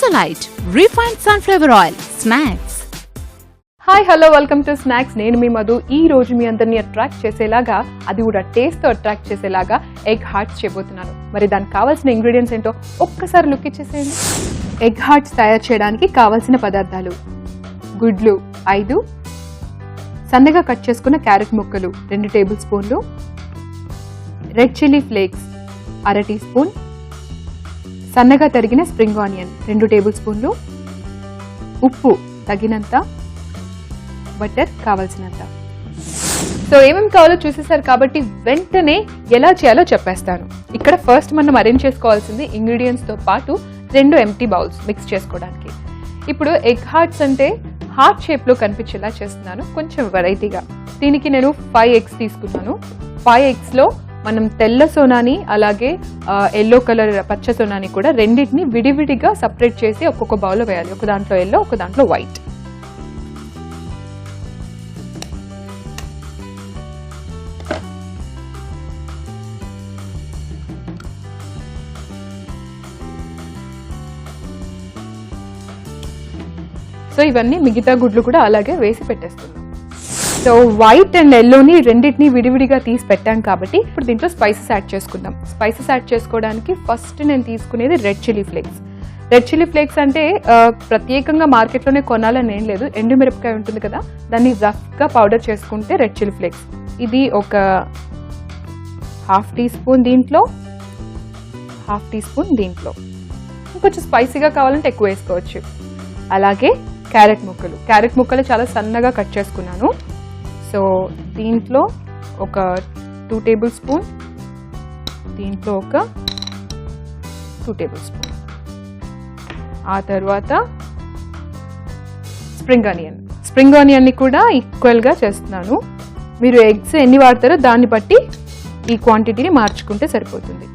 Vesalite Refined Sunflower Oil Snacks. Hi hello welcome to snacks. నేను మీ మధు. ఈ రోజు మీ అందరినీ అట్రాక్ట్ చేసేలాగా, అది కూడా టేస్ట్తో అట్రాక్ట్ చేసేలాగా ఎగ్ హార్ట్స్ చేయబోతున్నాను. మరి దానికి కావాల్సిన ఇంగ్రీడియంట్స్ ఏంటో ఒక్కసారి లుక్ ఇచ్చేసేయండి. ఎగ్ హార్ట్స్ తయారు చేయడానికి కావాల్సిన పదార్థాలు: గుడ్లు 5, సన్నగా కట్ చేసుకున్న క్యారెట్ ముక్కలు 2 టేబుల్ స్పూన్లు, red chilli flakes 1/2 teaspoon, సన్నగా తరిగిన స్ప్రింగ్ ఆనియన్ 2 టేబుల్ స్పూన్లు, ఉప్పు తగినంత, బటర్ కావాల్సినంత. సో ఏమేమి కావాలో చూసేసారు కాబట్టి వెంటనే ఎలా చేయాలో చెప్పేస్తాను. ఇక్కడ ఫస్ట్ మనం అరేంజ్ చేసుకోవాల్సింది ఇంగ్రీడియంట్స్తో పాటు 2 ఎంటీ బౌల్స్ మిక్స్ చేసుకోవడానికి. ఇప్పుడు ఎగ్ హార్ట్స్ అంటే హార్ట్ షేప్లో కనిపించేలా చేస్తున్నాను, కొంచెం వెరైటీగా. దీనికి నేను 5 ఎగ్స్ తీసుకున్నాను. 5 ఎగ్స్లో మనం తెల్ల సోనాని అలాగే ఎల్లో కలర్ పచ్చ సోనాని కూడా రెండింటిని విడివిడిగా సపరేట్ చేసి ఒక్కొక్క బౌల్లో వేయాలి. ఒక దాంట్లో ఎల్లో, ఒక దాంట్లో వైట్. సో ఇవన్నీ మిగతా గుడ్లు కూడా అలాగే వేసి పెట్టేస్తున్నాం. సో వైట్ అండ్ ఎల్లోని రెండింటిని విడివిడిగా తీసి పెట్టాం కాబట్టి ఇప్పుడు దీంట్లో స్పైసెస్ యాడ్ చేసుకుందాం. స్పైసెస్ యాడ్ చేసుకోవడానికి ఫస్ట్ నేను తీసుకునేది red chilli flakes. Red chilli flakes అంటే ప్రత్యేకంగా మార్కెట్లోనే కొనాలని ఏం లేదు. ఎండుమిరపకాయ ఉంటుంది కదా, దాన్ని రఫ్గా పౌడర్ చేసుకుంటే రెడ్ చిల్లీ ఫ్లేక్స్. ఇది ఒక 1/2 టీ స్పూన్ దీంట్లో, 1/2 టీ స్పూన్ దీంట్లో. ఇంకొంచెం స్పైసీగా కావాలంటే ఎక్కువ వేసుకోవచ్చు. అలాగే క్యారెట్ ముక్కలు చాలా సన్నగా కట్ చేసుకున్నాను. సో దీంట్లో ఒక 2 టేబుల్ స్పూన్, దీంట్లో ఒక 2 టేబుల్ స్పూన్. ఆ తర్వాత స్ప్రింగ్ ఆనియన్ని కూడా ఈక్వల్గా చేస్తున్నాను. మీరు ఎగ్స్ ఎన్ని వాడతారో దాన్ని బట్టి ఈ క్వాంటిటీని మార్చుకుంటే సరిపోతుంది.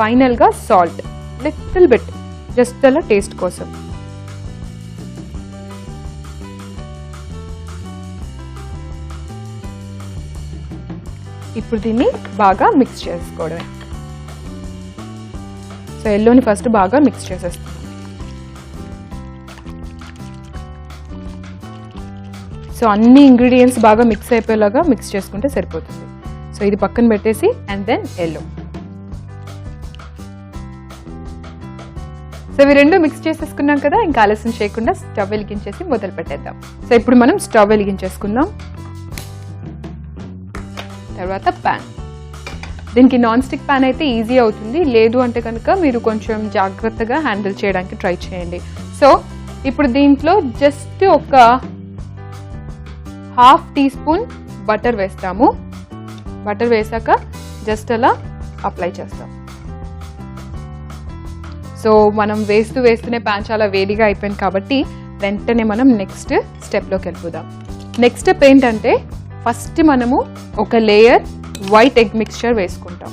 ఫైనల్గా సాల్ట్ లిటిల్ బిట్, జస్ట్ అలా టేస్ట్ కోసం. ఇప్పుడు దీన్ని బాగా మిక్స్ చేసుకోవడమే. సో ఎల్లోని ఫస్ట్ బాగా మిక్స్ చేసేస్తాం. సో అన్ని ఇంగ్రీడియంట్స్ బాగా మిక్స్ అయిపోయేలాగా మిక్స్ చేసుకుంటే సరిపోతుంది. సో ఇది పక్కన పెట్టేసి అండ్ దెన్ ఎల్లో. సో ఇవి 2 మిక్స్ చేసేసుకున్నాం కదా, ఇంకా ఆలస్యం చేయకుండా స్టవ్ వెలిగించేసి మొదలు పెట్టేద్దాం. సో ఇప్పుడు మనం స్టవ్ వెలిగించేసుకుందాం. తర్వాత ప్యాన్. దీనికి నాన్ స్టిక్ ప్యాన్ అయితే ఈజీ అవుతుంది, లేదు అంటే కనుక మీరు కొంచెం జాగ్రత్తగా హ్యాండిల్ చేయడానికి ట్రై చేయండి. సో ఇప్పుడు దీంట్లో జస్ట్ ఒక 1/2 టీ స్పూన్ బటర్ వేస్తాము. బటర్ వేసాక జస్ట్ అలా అప్లై చేస్తాం. సో మనం వేస్తూనే ప్యాన్ చాలా వేడిగా అయిపోయింది కాబట్టి వెంటనే మనం నెక్స్ట్ స్టెప్లోకి వెళ్ళిపోదాం. నెక్స్ట్ స్టెప్ ఏంటంటే ఫస్ట్ మనము ఒక లేయర్ వైట్ ఎగ్ మిక్స్చర్ వేసుకుంటాం.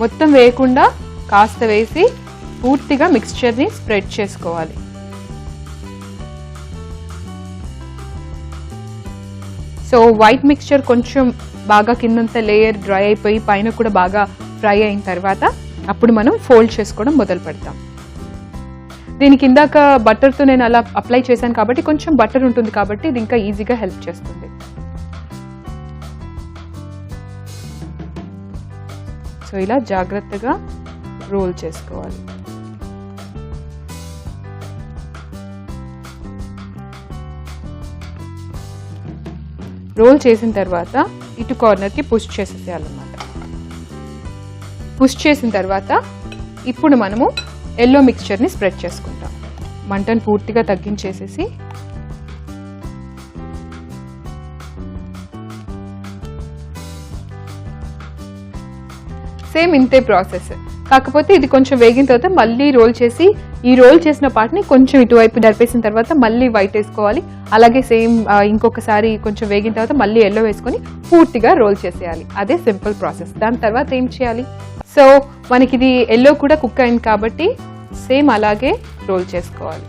మొత్తం వేయకుండా కాస్త వేసి పూర్తిగా మిక్స్చర్ని స్ప్రెడ్ చేసుకోవాలి. సో వైట్ మిక్స్చర్ కొంచెం బాగా కిందంతా లేయర్ డ్రై అయిపోయి పైన కూడా బాగా ఫ్రై అయిన తర్వాత అప్పుడు మనం ఫోల్డ్ చేసుకోవడం మొదలు పెడతాం. దీనికి ఇందాక బటర్తో నేను అలా అప్లై చేశాను కాబట్టి కొంచెం బటర్ ఉంటుంది కాబట్టి ఇది ఇంకా ఈజీగా హెల్ప్ చేస్తుంది. సో ఇలా జాగ్రత్తగా రోల్ చేసుకోవాలి. రోల్ చేసిన తర్వాత ఇటు కార్నర్కి పుష్ చేసేసేయాలన్నమాట. పుష్ చేసిన తర్వాత ఇప్పుడు మనము ఎల్లో మిక్స్చర్ని స్ప్రెడ్ చేసుకుంటాం. మంటను పూర్తిగా తగ్గించేసేసి సేమ్ ఇంతే ప్రాసెస్. కాకపోతే ఇది కొంచెం వేగిన తర్వాత మళ్ళీ రోల్ చేసి ఈ రోల్ చేసిన పార్ట్ని కొంచెం ఇటువైపు జరిపేసిన తర్వాత మళ్ళీ వైట్ వేసుకోవాలి. అలాగే సేమ్ ఇంకొకసారి కొంచెం వేగిన తర్వాత మళ్ళీ ఎల్లో వేసుకొని పూర్తిగా రోల్ చేసేయాలి. అదే సింపుల్ ప్రాసెస్. దాని తర్వాత ఏం చేయాలి? సో మనకి ఇది ఎల్లో కూడా కుక్ అయింది కాబట్టి సేమ్ అలాగే రోల్ చేసుకోవాలి.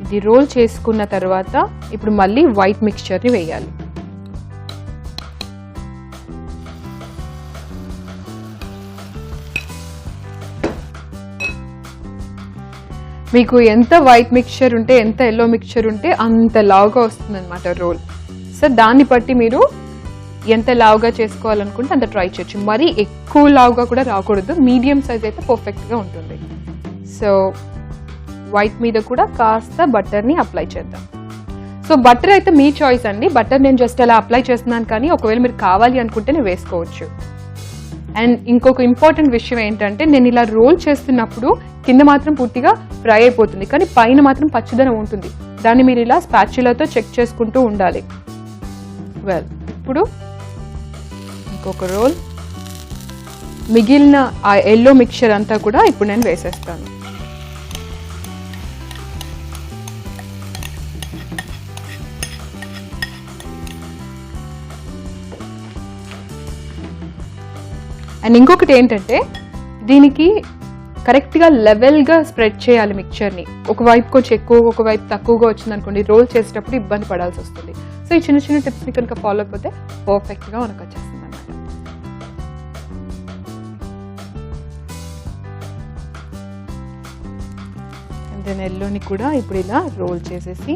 ఇది రోల్ చేసుకున్న తర్వాత ఇప్పుడు మళ్ళీ వైట్ మిక్స్చర్ని వేయాలి. మీకు ఎంత వైట్ మిక్చర్ ఉంటే, ఎంత ఎల్లో మిక్చర్ ఉంటే అంత లావుగా వస్తుంది అనమాట రోల్. సో దాన్ని బట్టి మీరు ఎంత లావుగా చేసుకోవాలనుకుంటే అంత ట్రై చేయొచ్చు. మరీ ఎక్కువ లావుగా కూడా రాకూడదు, మీడియం సైజ్ అయితే పర్ఫెక్ట్గా ఉంటుంది. సో వైట్ మీద కూడా కాస్త బటర్ని అప్లై చేద్దాం. సో బటర్ అయితే మీ చాయిస్ అండి. బటర్ నేను జస్ట్ అలా అప్లై చేస్తున్నాను, కానీ ఒకవేళ మీరు కావాలి అనుకుంటే నేను వేసుకోవచ్చు. అండ్ ఇంకొక ఇంపార్టెంట్ విషయం ఏంటంటే, నేను ఇలా రోల్ చేస్తున్నప్పుడు కింద మాత్రం పూర్తిగా ఫ్రై అయిపోతుంది, కానీ పైన మాత్రం పచ్చిదనం ఉంటుంది. దాన్ని మీరు ఇలా స్పాచులాతో చెక్ చేసుకుంటూ ఉండాలి. వెల్, ఇప్పుడు ఇంకొక రోల్, మిగిలిన ఆ ఎల్లో మిక్చర్ అంతా కూడా ఇప్పుడు నేను వేసేస్తాను. అండ్ ఇంకొకటి ఏంటంటే, దీనికి కరెక్ట్గా లెవెల్గా స్ప్రెడ్ చేయాలి మిక్చర్ని. ఒకవైపు కొంచెం ఎక్కువ, ఒకవైపు తక్కువగా వచ్చింది అనుకోండి, రోల్ చేసేటప్పుడు ఇబ్బంది పడాల్సి వస్తుంది. సో ఈ చిన్న చిన్న టిప్స్ని కనుక ఫాలో అయిపోతే పర్ఫెక్ట్గా మనకు వచ్చేస్తుంది అన్నమాట. అండ్ దెన్ ఎల్లోని కూడా ఇప్పుడు ఇలా రోల్ చేసేసి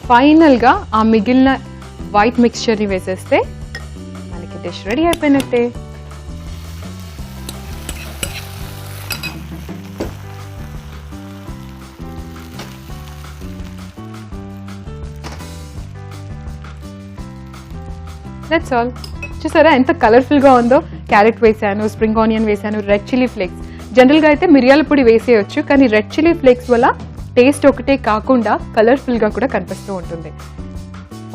ఫైనల్గా ఆ మిగిలిన వైట్ మిక్చర్ని వేసేస్తే డిష్ రెడీ అయిపోయినట్టే. That's all. చూసారా ఎంత కలర్ఫుల్గా ఉందో? క్యారెట్ వేసాను, స్ప్రింగ్ ఆనియన్ వేసాను, రెడ్ చిల్లీ ఫ్లేక్స్. జనరల్గా అయితే మిరియాల పొడి వేసేయచ్చు, కానీ రెడ్ చిల్లీ ఫ్లేక్స్ వల్ల టేస్ట్ ఒకటే కాకుండా కలర్ఫుల్గా కూడా కనిపిస్తూ ఉంటుంది.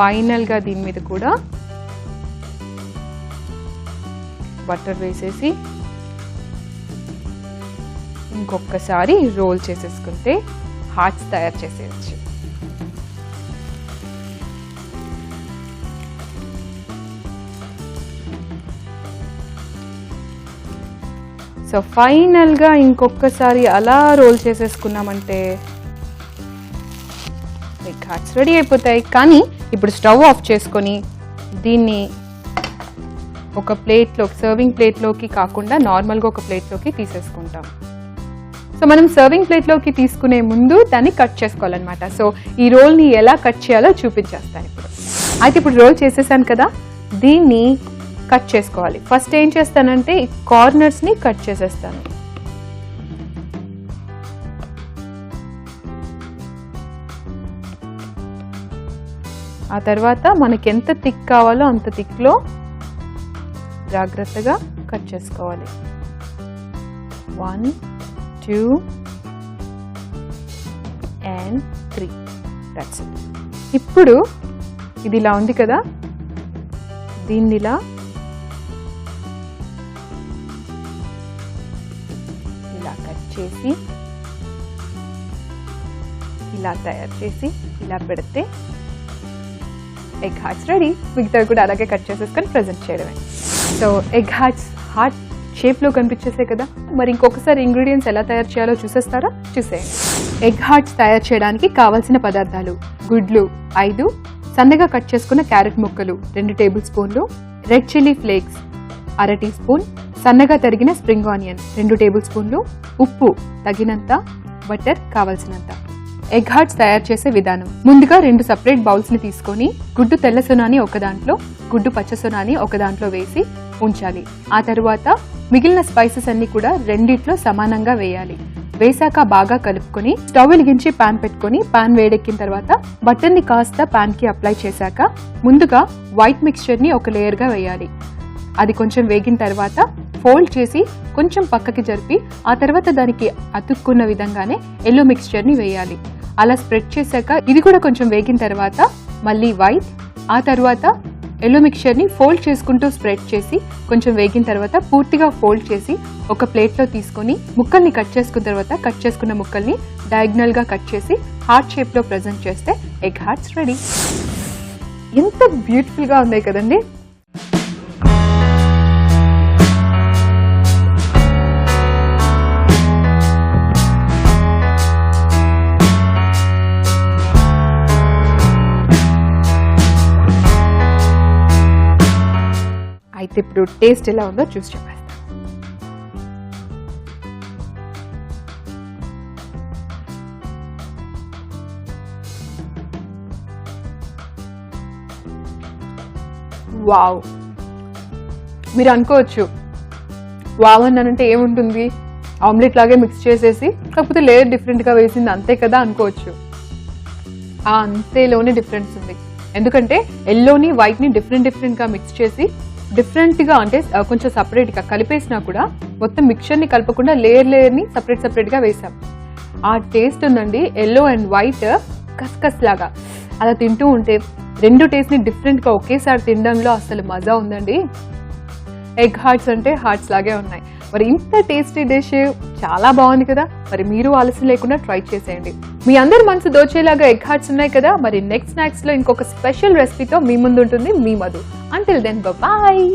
ఫైనల్గా దీని మీద కూడా బటర్ వేసేసి ఇంకొకసారి రోల్ చేసేసుకుంటే హార్ట్స్ తయారు చేసేయచ్చు. సో ఫైనల్గా ఇంకొకసారి అలా రోల్ చేసేసుకున్నామంటే ఎగ్ హార్ట్స్ రెడీ అయిపోతాయి. కానీ ఇప్పుడు స్టవ్ ఆఫ్ చేసుకొని దీన్ని ఒక ప్లేట్లో, సర్వింగ్ ప్లేట్లోకి కాకుండా నార్మల్గా ఒక ప్లేట్లోకి తీసేసుకుంటాం. సో మనం సర్వింగ్ ప్లేట్లోకి తీసుకునే ముందు దాన్ని కట్ చేసుకోవాలన్నమాట. సో ఈ రోల్ని ఎలా కట్ చేయాలో చూపించేస్తాను ఇప్పుడు. అయితే ఇప్పుడు రోల్ చేసేసాను కదా, దీన్ని కట్ చేసుకోవాలి. ఫస్ట్ ఏం చేస్తానంటే కార్నర్స్ని కట్ చేసేస్తాను. ఆ తర్వాత మనకి ఎంత థిక్ కావాలో అంత థిక్లో జాగ్రత్తగా కట్ చేసుకోవాలి. 1, 2 and 3. That's it. ఇప్పుడు ఇది ఇలా ఉంది కదా, దీన్ని ఇలా కట్ చేసి ఇలా తయారు చేసి ఇలా పెడితే ఎగ్ హార్ట్స్ రెడీ. మిగతా కూడా అలాగే కట్ చేసేసుకొని ప్రెజెంట్ చేయడమే. సో ఎగ్ హార్ట్స్ హార్ట్ షేప్లో కనిపించేసే కదా. మరి ఇంకొకసారి ఇంగ్రీడియంట్స్ ఎలా తయారు చేయాలో చూసేస్తారా? చూసేయండి. ఎగ్ హార్ట్స్ తయారు చేయడానికి కావాల్సిన పదార్థాలు: గుడ్లు 5, సన్నగా కట్ చేసుకున్న క్యారెట్ ముక్కలు 2 టేబుల్ స్పూన్లు, red chilli flakes 1/2 teaspoon, సన్నగా తరిగిన స్ప్రింగ్ ఆనియన్ 2 టేబుల్ స్పూన్లు, ఉప్పు తగినంత, బటర్ కావాల్సినంత. ఎగ్ హార్ట్స్ తయారు చేసే విధానం: ముందుగా 2 సపరేట్ బౌల్స్ ని తీసుకొని గుడ్డు తెల్ల సొనాని ఒక దాంట్లో, గుడ్డు పచ్చ సొనాని ఒక దాంట్లో వేసి ఉంచాలి. ఆ తరువాత మిగిలిన స్పైసెస్ అన్ని కూడా రెండిట్లో సమానంగా వేయాలి. వేసాక బాగా కలుపుకొని స్టవ్ వెలిగించి పాన్ పెట్టుకొని, పాన్ వేడెక్కిన తర్వాత బటర్ ని కాస్త పాన్ కి అప్లై చేశాక ముందుగా వైట్ మిక్స్చర్ ని ఒక లేయర్ గా వేయాలి. అది కొంచెం వేగిన తర్వాత ఫోల్డ్ చేసి కొంచెం పక్కకి జరిపి ఆ తర్వాత దానికి అతుక్కున్న విధంగానే ఎల్లో మిక్స్చర్ ని వేయాలి. అలా స్ప్రెడ్ చేశాక ఇది కూడా కొంచెం వేగిన తర్వాత మళ్ళీ వైట్, ఆ తర్వాత ఎల్లో మిక్స్చర్ ని ఫోల్డ్ చేసుకుంటూ స్ప్రెడ్ చేసి కొంచెం వేగిన తర్వాత పూర్తిగా ఫోల్డ్ చేసి ఒక ప్లేట్లో తీసుకొని ముక్కల్ని కట్ చేసుకున్న తర్వాత కట్ చేసుకున్న ముక్కల్ని డయాగ్నల్ గా కట్ చేసి హార్ట్ షేప్ లో ప్రెజెంట్ చేస్తే ఎగ్ హార్ట్స్ రెడీ. ఎంత బ్యూటిఫుల్ గా ఉన్నాయి కదండి. అయితే ఇప్పుడు టేస్ట్ ఎలా ఉందో చూసి చెప్పేస్తాను. వావ్. మీరు అనుకోవచ్చు వావ్ అన్నానంటే ఏముంటుంది, ఆమ్లెట్ లాగే మిక్స్ చేసేసి కాకపోతే లేయర్ డిఫరెంట్గా వేసింది అంతే కదా అనుకోవచ్చు. ఆ అంతేలోనే డిఫరెన్స్ ఉంది. ఎందుకంటే ఎల్లోని వైట్ని డిఫరెంట్గా మిక్స్ చేసి డిఫరెంట్గా అంటే కొంచెం సపరేట్గా కలిపేసినా కూడా మొత్తం మిక్చర్ని కలపకుండా లేయర్ని సపరేట్గా వేసాం. ఆ టేస్ట్ ఉందండి. ఎల్లో అండ్ వైట్ కస్కస్ లాగా అలా తింటూ ఉంటే రెండు టేస్ట్ని డిఫరెంట్గా ఒకేసారి తినడంలో అసలు మజా ఉందండి. ఎగ్ హార్ట్స్ అంటే హార్ట్స్ లాగే ఉన్నాయి. మరి ఇంత టేస్టీ డిష్ చాలా బాగుంది కదా. మరి మీరు ఆలస్యం లేకుండా ట్రై చేసేయండి. మీ అందరి మనసు దోచేలాగా ఎగ్ హార్ట్స్ ఉన్నాయి కదా. మరి నెక్స్ట్ స్నాక్స్ లో ఇంకొక స్పెషల్ రెసిపీతో మీ ముందు ఉంటుంది మీ మధు. Until then bye.